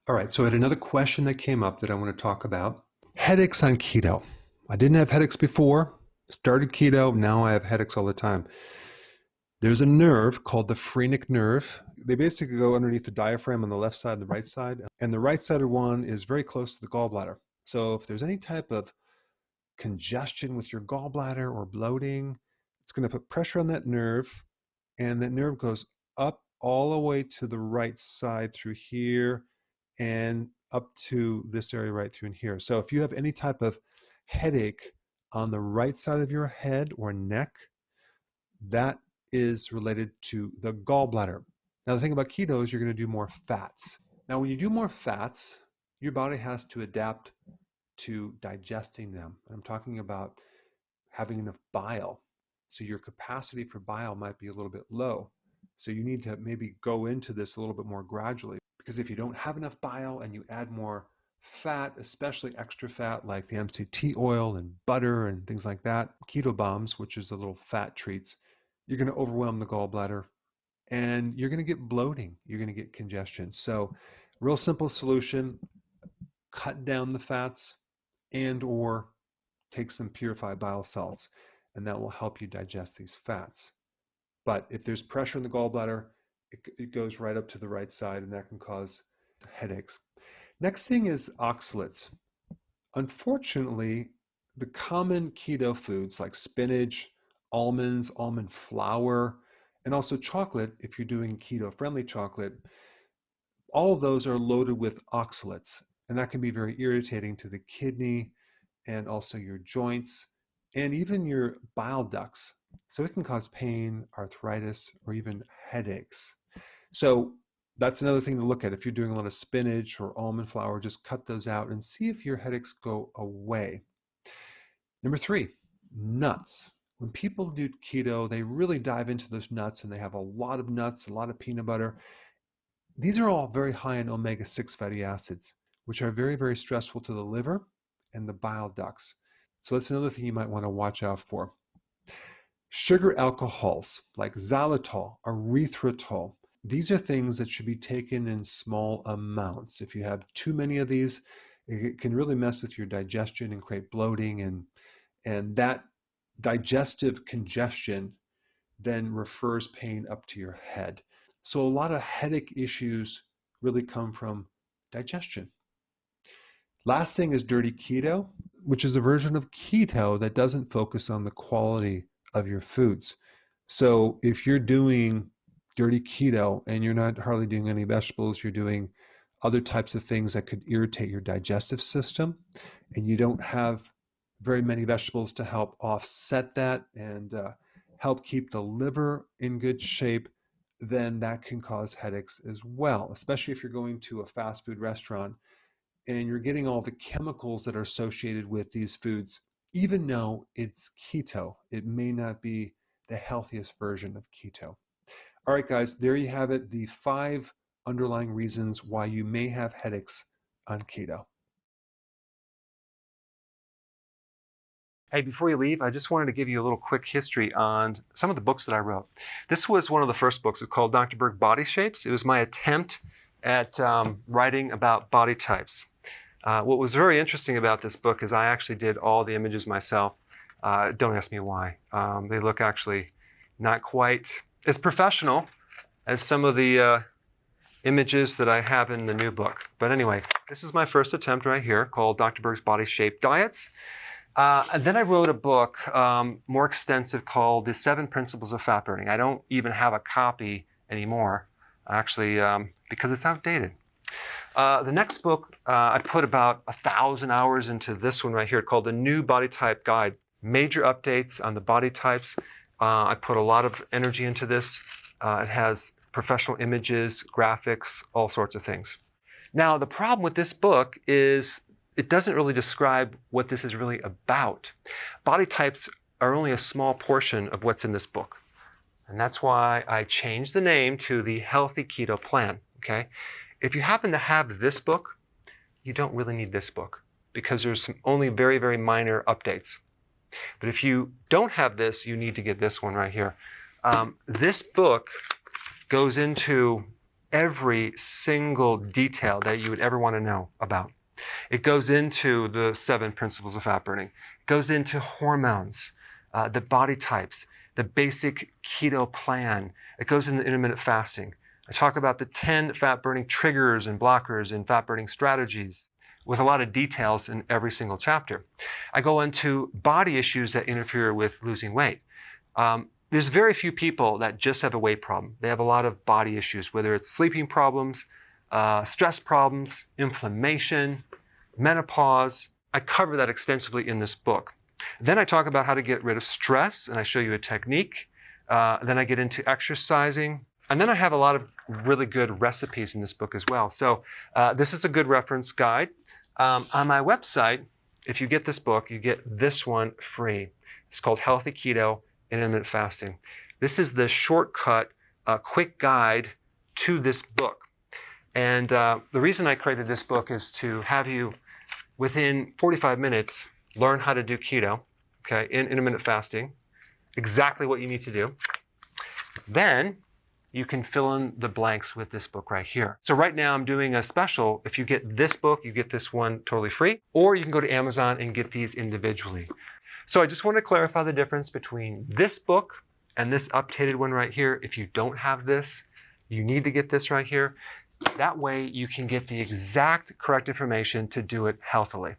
All right, so I had another question that came up that I want to talk about. Headaches on keto. I didn't have headaches before, started keto, now I have headaches all the time. There's a nerve called the phrenic nerve. They basically go underneath the diaphragm on the left side and the right side. And the right-sided one is very close to the gallbladder. So if there's any type of congestion with your gallbladder or bloating, it's going to put pressure on that nerve. And that nerve goes up all the way to the right side through here and up to this area right through in here. So if you have any type of headache on the right side of your head or neck, that is related to the gallbladder. Now, the thing about keto is you're going to do more fats. Now, when you do more fats, your body has to adapt to digesting them. And I'm talking about having enough bile. So your capacity for bile might be a little bit low. So you need to maybe go into this a little bit more gradually. Because if you don't have enough bile and you add more fat, especially extra fat like the MCT oil and butter and things like that, keto bombs, which is the little fat treats, you're going to overwhelm the gallbladder and you're going to get bloating. You're going to get congestion. So real simple solution, cut down the fats and or take some purified bile salts, and that will help you digest these fats. But if there's pressure in the gallbladder, it goes right up to the right side, and that can cause headaches. Next thing is oxalates. Unfortunately, the common keto foods like spinach, almonds, almond flour, and also chocolate, if you're doing keto-friendly chocolate, all of those are loaded with oxalates, and that can be very irritating to the kidney and also your joints and even your bile ducts. So it can cause pain, arthritis, or even headaches. So that's another thing to look at. If you're doing a lot of spinach or almond flour, just cut those out and see if your headaches go away. Number 3, nuts. When people do keto, they really dive into those nuts and they have a lot of nuts, a lot of peanut butter. These are all very high in omega-6 fatty acids, which are very, very stressful to the liver and the bile ducts. So that's another thing you might want to watch out for. Sugar alcohols like xylitol, erythritol, these are things that should be taken in small amounts. If you have too many of these, it can really mess with your digestion and create bloating, and that digestive congestion then refers pain up to your head. So a lot of headache issues really come from digestion. Last thing is dirty keto, which is a version of keto that doesn't focus on the quality of your foods. So if you're doing dirty keto and you're not hardly doing any vegetables, you're doing other types of things that could irritate your digestive system, and you don't have very many vegetables to help offset that and help keep the liver in good shape, then that can cause headaches as well, especially if you're going to a fast food restaurant and you're getting all the chemicals that are associated with these foods. Even though it's keto, it may not be the healthiest version of keto. All right, guys, there you have it, the 5 underlying reasons why you may have headaches on keto. Hey, before you leave, I just wanted to give you a little quick history on some of the books that I wrote. This was one of the first books. It's called Dr. Berg Body Shapes. It was my attempt at writing about body types. What was very interesting about this book is I actually did all the images myself. Don't ask me why. They look actually not quite as professional as some of the images that I have in the new book. But anyway, this is my first attempt right here called Dr. Berg's Body Shape Diets. And then I wrote a book more extensive called The 7 Principles of Fat Burning. I don't even have a copy anymore, actually, because it's outdated. The next book, I put about 1,000 hours into this one right here called The New Body Type Guide. Major updates on the body types. I put a lot of energy into this. It has professional images, graphics, all sorts of things. Now, the problem with this book is it doesn't really describe what this is really about. Body types are only a small portion of what's in this book. And that's why I changed the name to the Healthy Keto Plan, okay? If you happen to have this book, you don't really need this book because there's only very, very minor updates. But if you don't have this, you need to get this one right here. This book goes into every single detail that you would ever want to know about. It goes into the 7 principles of fat burning. It goes into hormones, the body types, the basic keto plan. It goes into intermittent fasting. I talk about the 10 fat burning triggers and blockers and fat burning strategies with a lot of details in every single chapter. I go into body issues that interfere with losing weight. There's very few people that just have a weight problem. They have a lot of body issues, whether it's sleeping problems, stress problems, inflammation, menopause. I cover that extensively in this book. Then I talk about how to get rid of stress, and I show you a technique. Then I get into exercising. And then I have a lot of really good recipes in this book as well. So this is a good reference guide. On my website, if you get this book, you get this one free. It's called Healthy Keto and Intermittent Fasting. This is the shortcut, quick guide to this book. And the reason I created this book is to have you, within 45 minutes, learn how to do keto, okay, in intermittent fasting, exactly what you need to do. Then you can fill in the blanks with this book right here. So right now I'm doing a special. If you get this book, you get this one totally free, or you can go to Amazon and get these individually. So I just want to clarify the difference between this book and this updated one right here. If you don't have this, you need to get this right here. That way you can get the exact correct information to do it healthily.